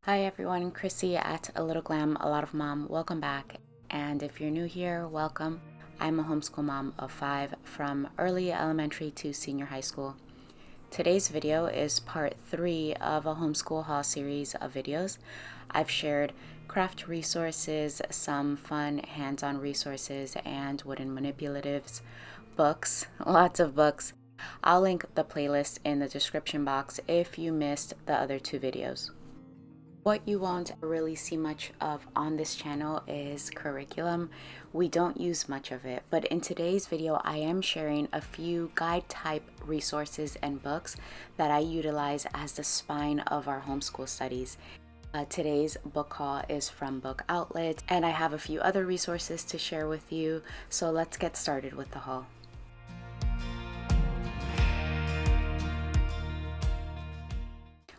Hi everyone, Chrissy at A Little Glam, A Lot of Mom. Welcome back. And if you're new here, welcome. I'm a homeschool mom of 5 from early elementary to senior high school. Today's video is part 3 of a homeschool haul series of videos. I've shared craft resources, some fun hands-on resources, and wooden manipulatives, books, lots of books. I'll link the playlist in the description box if you missed the other 2 videos. What you won't really see much of on this channel is curriculum. We don't use much of it, but in today's video I am sharing a few guide type resources and books that I utilize as the spine of our homeschool studies. Today's book haul is from Book Outlet, and I have a few other resources to share with you, so let's get started with the haul.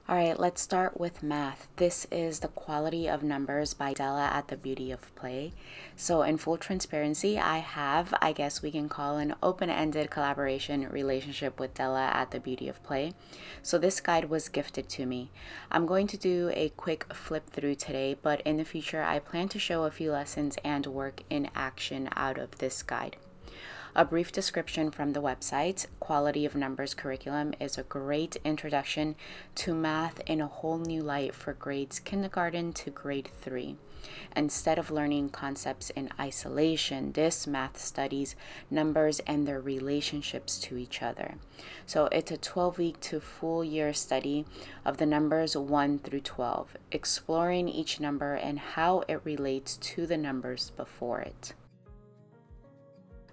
Alright, let's start with math. This is The Quality of Numbers by Della at the Beauty of Play. So in full transparency, I guess we can call an open-ended collaboration relationship with Della at the Beauty of Play. So this guide was gifted to me. I'm going to do a quick flip through today, but in the future I plan to show a few lessons and work in action out of this guide. A brief description from the website. Quality of Numbers curriculum is a great introduction to math in a whole new light for grades kindergarten to grade 3. Instead of learning concepts in isolation, this math studies numbers and their relationships to each other. So it's a 12-week to full year study of the numbers 1 through 12, exploring each number and how it relates to the numbers before it.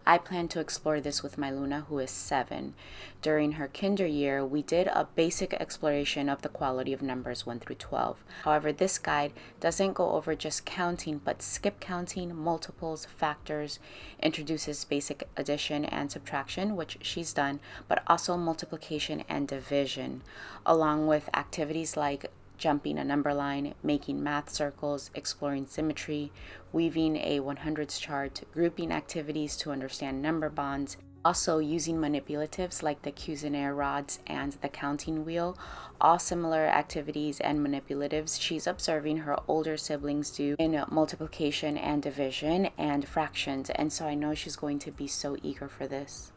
I plan to explore this with my Luna, who is 7. During her kinder year, we did a basic exploration of the quality of numbers 1 through 12. However, this guide doesn't go over just counting, but skip counting, multiples, factors, introduces basic addition and subtraction, which she's done, but also multiplication and division, along with activities like jumping a number line, making math circles, exploring symmetry, weaving a 100s chart, grouping activities to understand number bonds, also using manipulatives like the Cuisenaire rods and the counting wheel, all similar activities and manipulatives she's observing her older siblings do in multiplication and division and fractions, and so I know she's going to be so eager for this.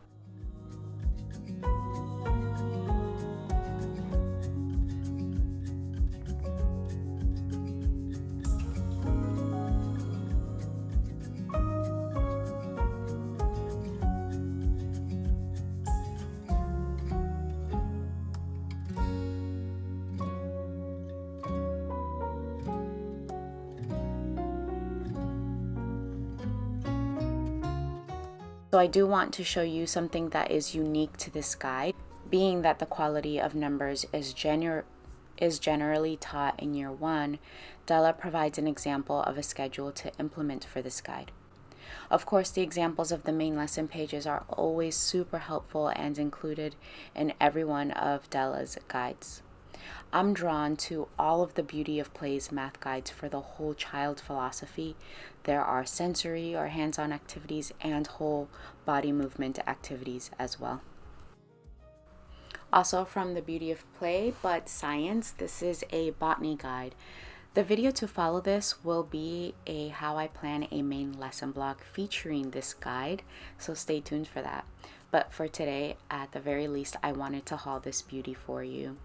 So I do want to show you something that is unique to this guide, being that the quality of numbers is generally taught in year 1. Della provides an example of a schedule to implement for this guide. Of course, the examples of the main lesson pages are always super helpful and included in every one of Della's guides. I'm drawn to all of the Beauty of Play's math guides for the whole child philosophy. There are sensory or hands-on activities and whole body movement activities as well. Also from the Beauty of Play, but science, this is a botany guide. The video to follow this will be a how I plan a main lesson block featuring this guide, so stay tuned for that. But for today, at the very least, I wanted to haul this beauty for you.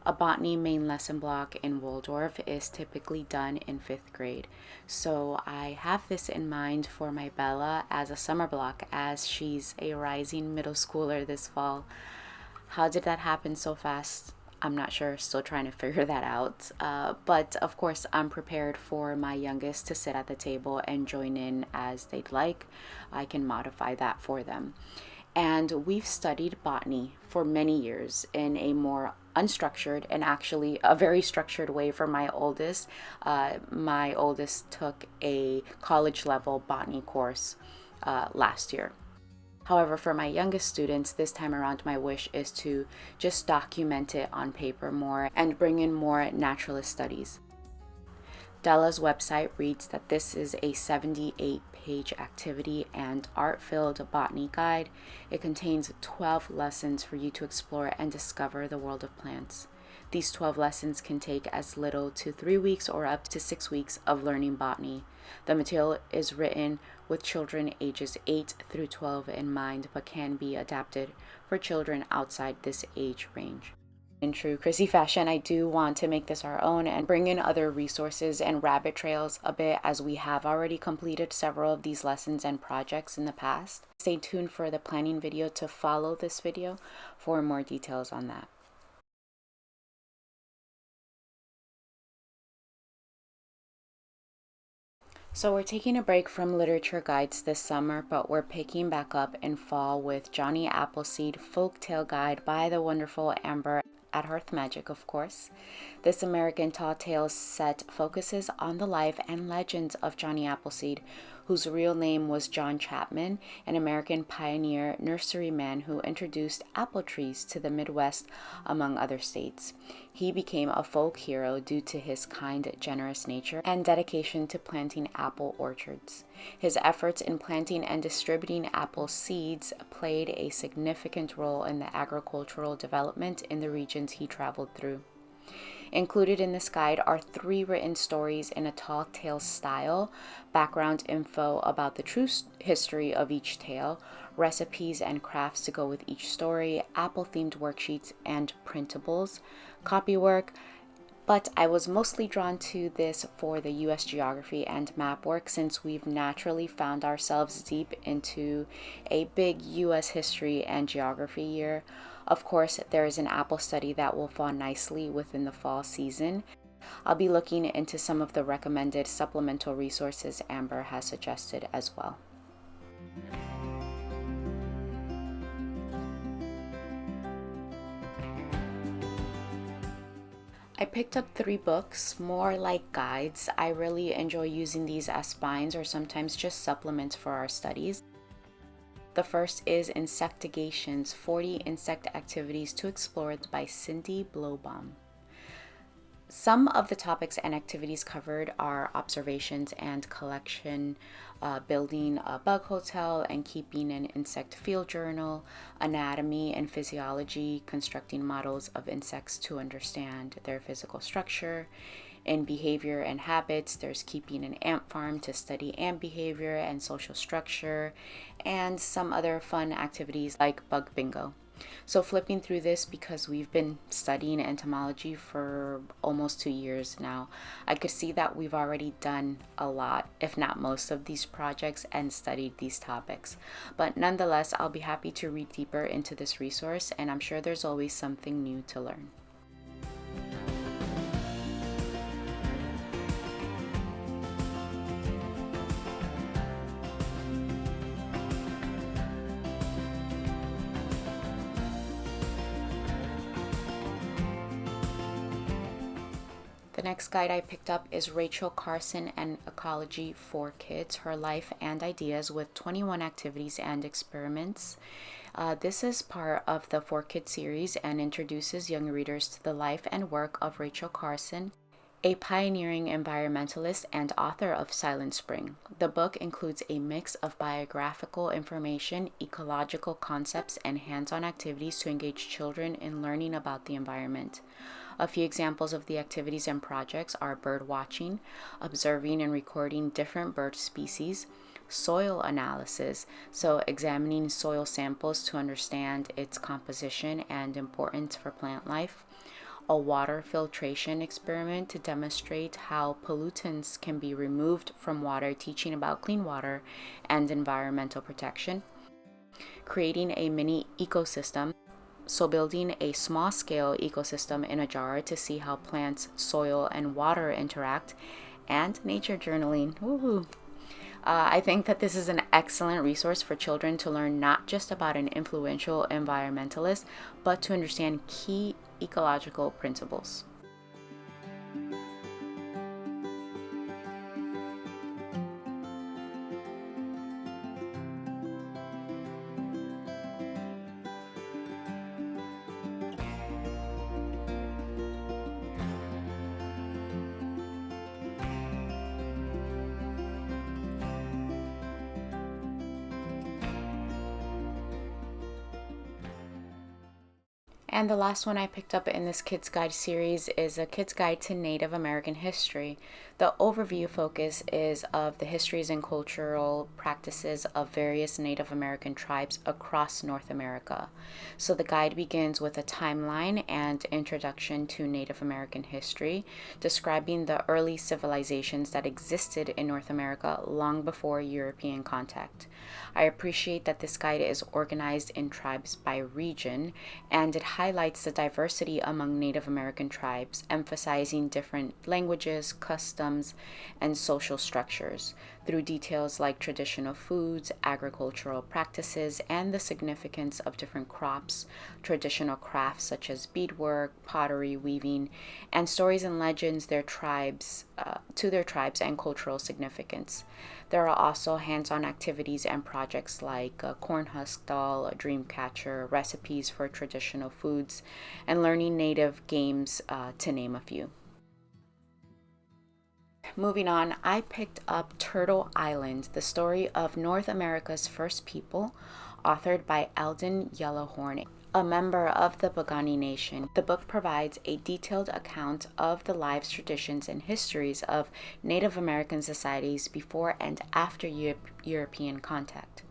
A botany main lesson block in Waldorf is typically done in 5th grade. So I have this in mind for my Bella as a summer block, as she's a rising middle schooler this fall. How did that happen so fast? I'm not sure, still trying to figure that out. But of course, I'm prepared for my youngest to sit at the table and join in as they'd like. I can modify that for them. And we've studied botany for many years in a more unstructured and actually a very structured way for my oldest. My oldest took a college level botany course last year. However, for my youngest students, this time around, my wish is to just document it on paper more and bring in more naturalist studies. Della's website reads that this is a 78-page activity and art-filled botany guide. It contains 12 lessons for you to explore and discover the world of plants. These 12 lessons can take as little to 3 weeks or up to 6 weeks of learning botany. The material is written with children ages 8 through 12 in mind, but can be adapted for children outside this age range. In true Chrissy fashion, I do want to make this our own and bring in other resources and rabbit trails a bit, as we have already completed several of these lessons and projects in the past. Stay tuned for the planning video to follow this video for more details on that. So we're taking a break from literature guides this summer, but we're picking back up in fall with Johnny Appleseed Folktale Guide by the wonderful Amber at Hearth Magic, of course. This American tall tales set focuses on the life and legends of Johnny Appleseed, whose real name was John Chapman, an American pioneer nurseryman who introduced apple trees to the Midwest, among other states. He became a folk hero due to his kind, generous nature and dedication to planting apple orchards. His efforts in planting and distributing apple seeds played a significant role in the agricultural development in the regions he traveled through. Included in this guide are 3 written stories in a tall tale style, background info about the true history of each tale, recipes and crafts to go with each story, apple-themed worksheets and printables, copywork, but I was mostly drawn to this for the U.S. geography and map work, since we've naturally found ourselves deep into a big U.S. history and geography year. Of course, there is an apple study that will fall nicely within the fall season. I'll be looking into some of the recommended supplemental resources Amber has suggested as well. I picked up 3 books, more like guides. I really enjoy using these as spines or sometimes just supplements for our studies. The first is Insectigations, 40 Insect Activities to Explore by Cindy Blowbaum. Some of the topics and activities covered are observations and collection, building a bug hotel and keeping an insect field journal, anatomy and physiology, constructing models of insects to understand their physical structure. In behavior and habits, there's keeping an ant farm to study ant behavior and social structure, and some other fun activities like bug bingo. So flipping through this, because we've been studying entomology for almost 2 years now, I could see that we've already done a lot, if not most of these projects, and studied these topics. But nonetheless, I'll be happy to read deeper into this resource, and I'm sure there's always something new to learn. The next guide I picked up is Rachel Carson and Ecology for Kids, Her Life and Ideas, with 21 activities and experiments. This is part of the 4Kids series and introduces young readers to the life and work of Rachel Carson, a pioneering environmentalist and author of Silent Spring. The book includes a mix of biographical information, ecological concepts, and hands-on activities to engage children in learning about the environment. A few examples of the activities and projects are bird watching, observing and recording different bird species, soil analysis, so examining soil samples to understand its composition and importance for plant life, a water filtration experiment to demonstrate how pollutants can be removed from water, teaching about clean water and environmental protection, creating a mini ecosystem, so building a small-scale ecosystem in a jar to see how plants, soil, and water interact, and nature journaling. Woohoo! I think that this is an excellent resource for children to learn not just about an influential environmentalist, but to understand key ecological principles. And the last one I picked up in this Kids Guide series is a Kids Guide to Native American History. The overview focus is of the histories and cultural practices of various Native American tribes across North America. So the guide begins with a timeline and introduction to Native American history, describing the early civilizations that existed in North America long before European contact. I appreciate that this guide is organized in tribes by region, and it highlights the diversity among Native American tribes, emphasizing different languages, customs, and social structures through details like traditional foods, agricultural practices, and the significance of different crops, traditional crafts such as beadwork, pottery, weaving, and stories and legends to their tribes and cultural significance. There are also hands-on activities and projects like a corn husk doll, a dream catcher, recipes for traditional foods, and learning native games, to name a few. Moving on, I picked up Turtle Island, the story of North America's first people, authored by Eldon Yellowhorn, a member of the Pagani Nation. The book provides a detailed account of the lives, traditions, and histories of Native American societies before and after European contact.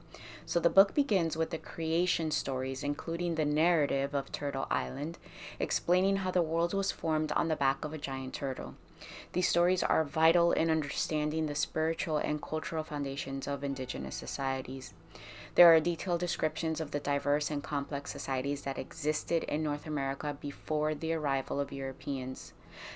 So the book begins with the creation stories, including the narrative of Turtle Island, explaining how the world was formed on the back of a giant turtle. These stories are vital in understanding the spiritual and cultural foundations of indigenous societies. There are detailed descriptions of the diverse and complex societies that existed in North America before the arrival of Europeans.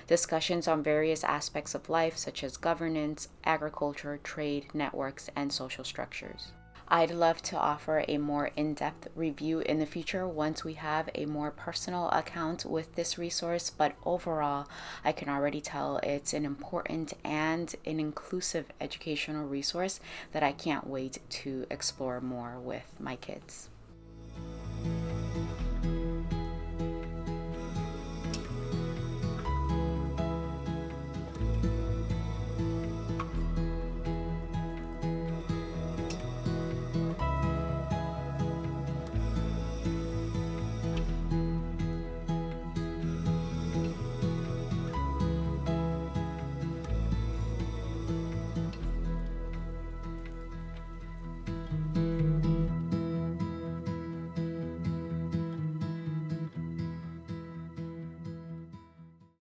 Discussions on various aspects of life, such as governance, agriculture, trade, networks, and social structures. I'd love to offer a more in-depth review in the future once we have a more personal account with this resource, but overall, I can already tell it's an important and an inclusive educational resource that I can't wait to explore more with my kids.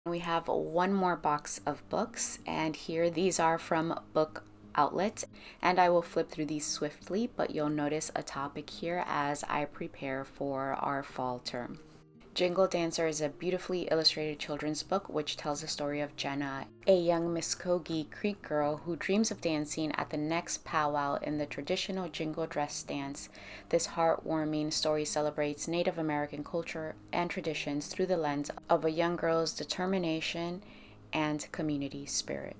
We have one more box of books, and here these are from Book Outlet, and I will flip through these swiftly, but you'll notice a topic here as I prepare for our fall term. Jingle Dancer is a beautifully illustrated children's book which tells the story of Jenna, a young Muskogee Creek girl who dreams of dancing at the next powwow in the traditional jingle dress dance. This heartwarming story celebrates Native American culture and traditions through the lens of a young girl's determination and community spirit.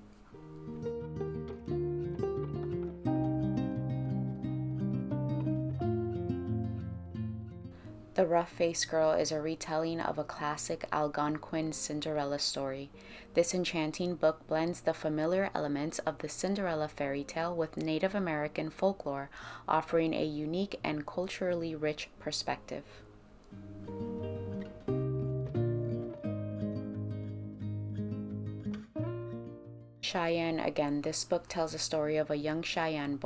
The Rough-Faced Girl is a retelling of a classic Algonquin Cinderella story. This enchanting book blends the familiar elements of the Cinderella fairy tale with Native American folklore, offering a unique and culturally rich perspective. Cheyenne, again, this book tells the story of a young Cheyenne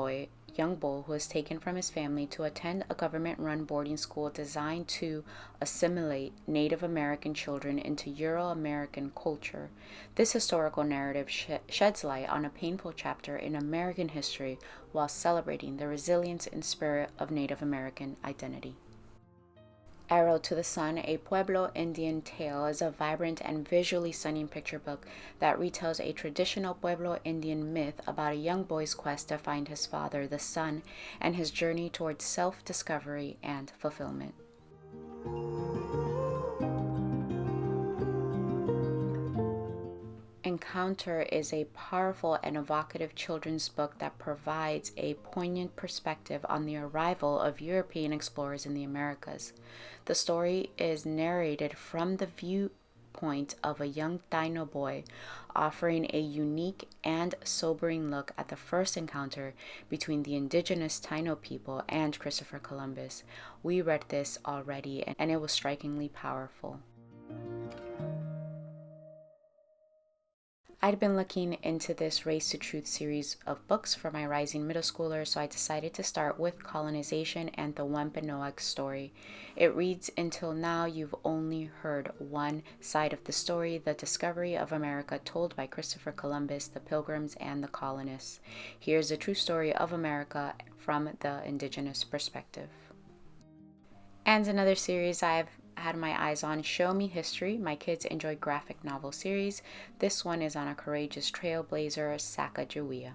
young bull who is taken from his family to attend a government-run boarding school designed to assimilate Native American children into Euro-American culture. This historical narrative sheds light on a painful chapter in American history while celebrating the resilience and spirit of Native American identity. Arot to the Sun, a Pueblo Indian tale, is a vibrant and visually stunning picture book that retells a traditional Pueblo Indian myth about a young boy's quest to find his father, the sun, and his journey towards self-discovery and fulfillment. Encounter is a powerful and evocative children's book that provides a poignant perspective on the arrival of European explorers in the Americas. The story is narrated from the point of a young Taino boy offering a unique and sobering look at the first encounter between the indigenous Taino people and Christopher Columbus. We read this already and it was strikingly powerful. I'd been looking into this Race to Truth series of books for my rising middle schooler, so I decided to start with Colonization and the Wampanoag story. It reads, until now you've only heard one side of the story, the discovery of America told by Christopher Columbus, the Pilgrims, and the colonists. Here's the true story of America from the indigenous perspective. And another series I've had my eyes on, Show Me History. My kids enjoy graphic novel series. This one is on a Courageous Trailblazer, Sacagawea.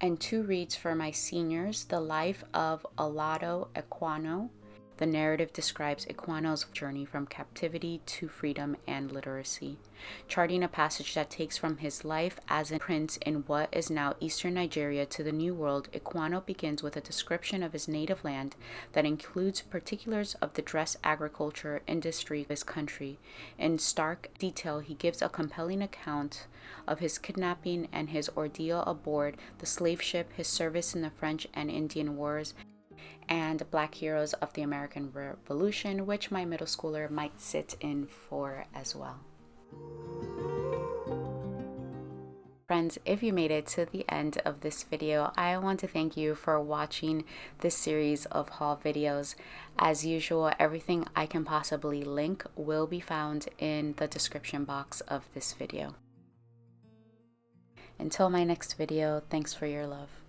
And 2 reads for my seniors, The Life of Olaudah Equinano. The narrative describes Equinano's journey from captivity to freedom and literacy, charting a passage that takes from his life as a prince in what is now eastern Nigeria to the New World. Equinano begins with a description of his native land that includes particulars of the dress agriculture industry of his country. In stark detail, he gives a compelling account of his kidnapping and his ordeal aboard the slave ship, his service in the French and Indian Wars, and Black Heroes of the American Revolution, which my middle schooler might sit in for as well. Friends, if you made it to the end of this video, I want to thank you for watching this series of haul videos. As usual, everything I can possibly link will be found in the description box of this video. Until my next video, thanks for your love.